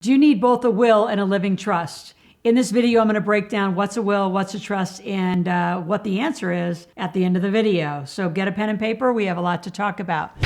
Do you need both a will and a living trust? In this video, I'm going to break down what's a will, what's a trust, and what the answer is at the end of the video. So get a pen and paper. We have a lot to talk about.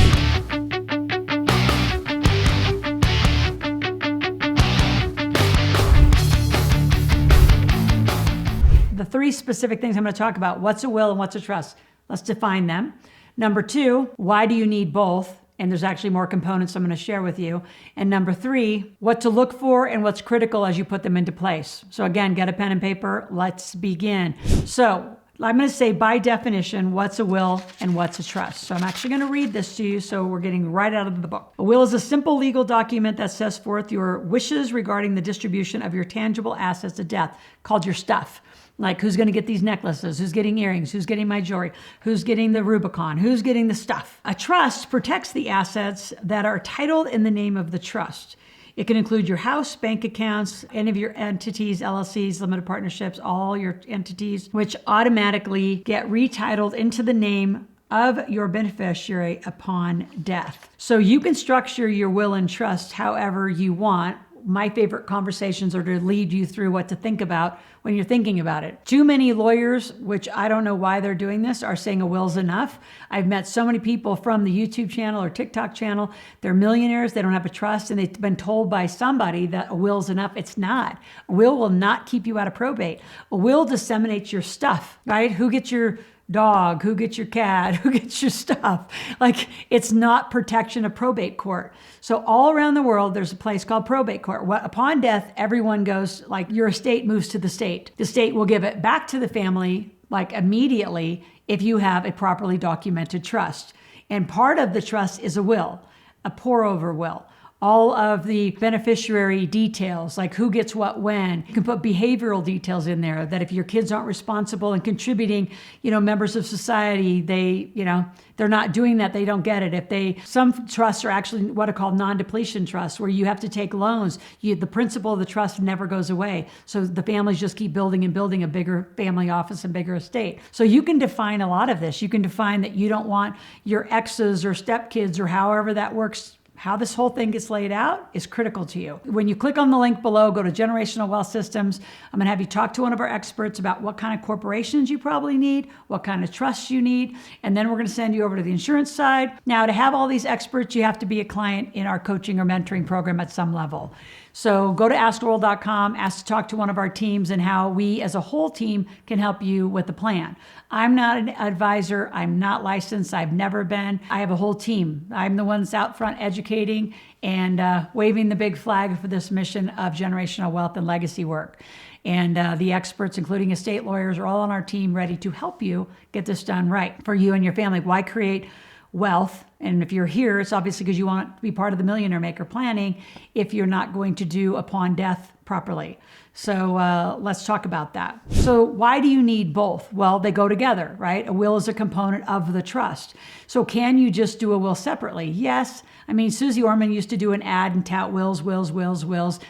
The three specific things I'm going to talk about: what's a will and what's a trust. Let's define them. Number two, why do you need both? And there's actually more components I'm going to share with you. And number three, what to look for and what's critical as you put them into place. So again, get a pen and paper. Let's begin. So I'm going to say by definition, what's a will and what's a trust. So I'm actually going to read this to you. So we're getting right out of the book. A will is a simple legal document that sets forth your wishes regarding the distribution of your tangible assets at death, called your stuff. Like who's going to get these necklaces, who's getting earrings, who's getting my jewelry, who's getting the Rubicon, who's getting the stuff. A trust protects the assets that are titled in the name of the trust. It can include your house, bank accounts, any of your entities, LLCs, limited partnerships, all your entities, which automatically get retitled into the name of your beneficiary upon death. So you can structure your will and trust however you want. My favorite conversations are to lead you through what to think about when you're thinking about it. Too many lawyers, which I don't know why they're doing this, are saying a will's enough. I've met so many people from the YouTube channel or TikTok channel. They're millionaires, they don't have a trust, and they've been told by somebody that a will's enough. It's not. A will not keep you out of probate. A will disseminates your stuff, right? Who gets your dog, who gets your cat, who gets your stuff. Like, it's not protection of probate court. So all around the world, there's a place called probate court. Upon death, everyone goes, like, your estate moves to the state. The state will give it back to the family, like, immediately if you have a properly documented trust. And part of the trust is a will, a pour-over will. All of the beneficiary details, like who gets what when. You can put behavioral details in there, that if your kids aren't responsible and contributing, members of society, they're not doing that, they don't get it. Some trusts are actually what are called non-depletion trusts, where you have to take loans. The principal of the trust never goes away. So the families just keep building and building a bigger family office and bigger estate. So you can define a lot of this. You can define that you don't want your exes or stepkids or however that works. How this whole thing gets laid out is critical to you. When you click on the link below, go to Generational Wealth Systems. I'm going to have you talk to one of our experts about what kind of corporations you probably need, what kind of trusts you need, and then we're going to send you over to the insurance side. Now, to have all these experts, you have to be a client in our coaching or mentoring program at some level. So go to askloral.com, ask to talk to one of our teams and how we as a whole team can help you with the plan. I'm not an advisor. I'm not licensed. I've never been. I have a whole team. I'm the one that's out front educating and waving the big flag for this mission of generational wealth and legacy work. And the experts, including estate lawyers, are all on our team ready to help you get this done right for you and your family. Why create wealth? And if you're here, it's obviously because you want to be part of the Millionaire Maker planning if you're not going to do upon death properly. So let's talk about that. So why do you need both? Well, they go together, right? A will is a component of the trust. So can you just do a will separately? Yes. I mean, Susie Orman used to do an ad and tout wills.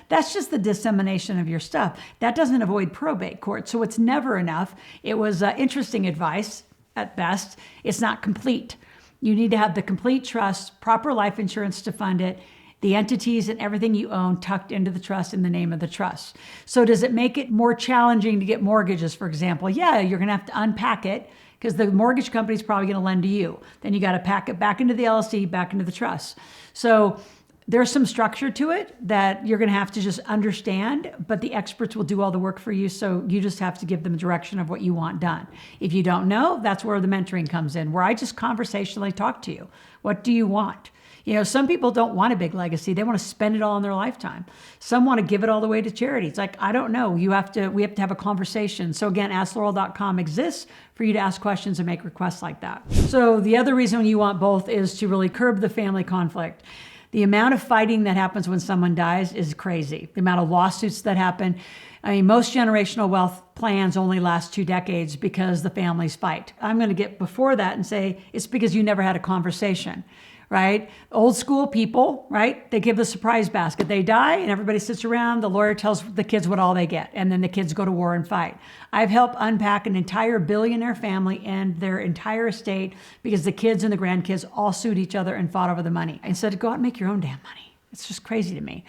That's just the dissemination of your stuff. That doesn't avoid probate court. So it's never enough. It was interesting advice at best. It's not complete. You need to have the complete trust, proper life insurance to fund it, the entities and everything you own tucked into the trust in the name of the trust. So does it make it more challenging to get mortgages, for example? Yeah, you're going to have to unpack it because the mortgage company is probably going to lend to you. Then you got to pack it back into the LLC, back into the trust. So there's some structure to it that you're going to have to just understand, but the experts will do all the work for you. So you just have to give them direction of what you want done. If you don't know, that's where the mentoring comes in, where I just conversationally talk to you. What do you want? Some people don't want a big legacy. They want to spend it all in their lifetime. Some want to give it all the way to charity. It's like, I don't know. We have to have a conversation. So again, askloral.com exists for you to ask questions and make requests like that. So the other reason you want both is to really curb the family conflict. The amount of fighting that happens when someone dies is crazy. The amount of lawsuits that happen. I mean, most generational wealth plans only last 2 decades because the families fight. I'm going to get before that and say it's because you never had a conversation, right? Old school people, right? They give the surprise basket. They die and everybody sits around. The lawyer tells the kids what all they get. And then the kids go to war and fight. I've helped unpack an entire billionaire family and their entire estate because the kids and the grandkids all sued each other and fought over the money. Instead, go out and make your own damn money. It's just crazy to me.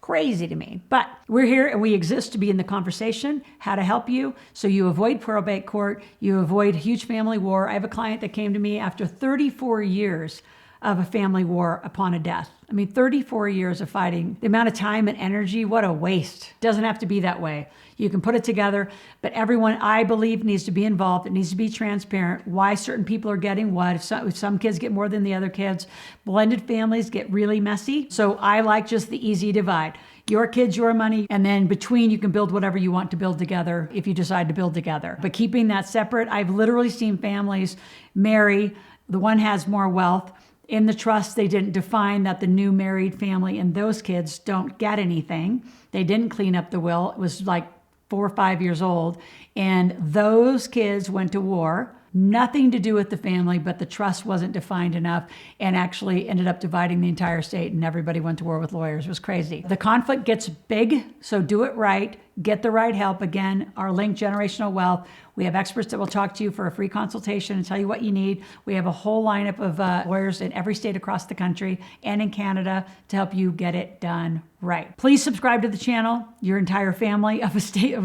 crazy to me. But we're here and we exist to be in the conversation, how to help you so you avoid probate court, you avoid huge family war. I have a client that came to me after 34 years of a family war upon a death. I mean, 34 years of fighting, the amount of time and energy, what a waste. Doesn't have to be that way. You can put it together, but everyone, I believe, needs to be involved. It needs to be transparent, why certain people are getting what. If some kids get more than the other kids, blended families get really messy. So I like just the easy divide. Your kids, your money, and then between you can build whatever you want to build together if you decide to build together. But keeping that separate, I've literally seen families marry, the one has more wealth. In the trust, they didn't define that the new married family and those kids don't get anything. They didn't clean up the will. It was like 4 or 5 years old. And those kids went to war. Nothing to do with the family, but the trust wasn't defined enough and actually ended up dividing the entire state and everybody went to war with lawyers. It was crazy. The conflict gets big, so do it right. Get the right help. Again, our link, Generational Wealth. We have experts that will talk to you for a free consultation and tell you what you need. We have a whole lineup of lawyers in every state across the country and in Canada to help you get it done right. Please subscribe to the channel. Your entire family of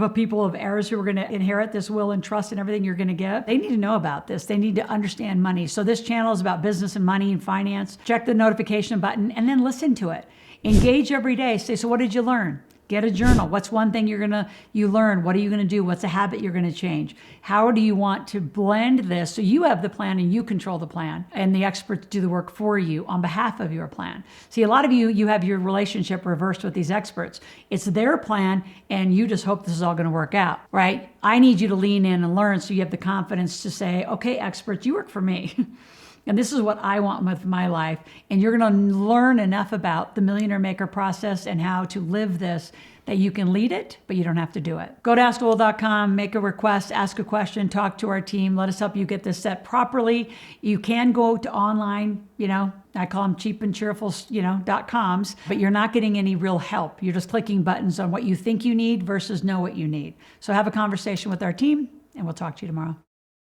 a people of heirs who are going to inherit this will and trust and everything you're going to give, they need to know about this. They need to understand money. So this channel is about business and money and finance. Check the notification button and then listen to it. Engage every day. Say, so what did you learn? Get a journal. What's one thing you learn? What are you going to do? What's a habit you're going to change? How do you want to blend this so you have the plan and you control the plan and the experts do the work for you on behalf of your plan? See, a lot of you have your relationship reversed with these experts. It's their plan and you just hope this is all going to work out, right? I need you to lean in and learn so you have the confidence to say, okay, experts, you work for me. And this is what I want with my life. And you're going to learn enough about the Millionaire Maker process and how to live this that you can lead it, but you don't have to do it. Go to AskLowell.com, make a request, ask a question, talk to our team. Let us help you get this set properly. You can go to online, I call them cheap and cheerful, .coms, but you're not getting any real help. You're just clicking buttons on what you think you need versus know what you need. So have a conversation with our team and we'll talk to you tomorrow.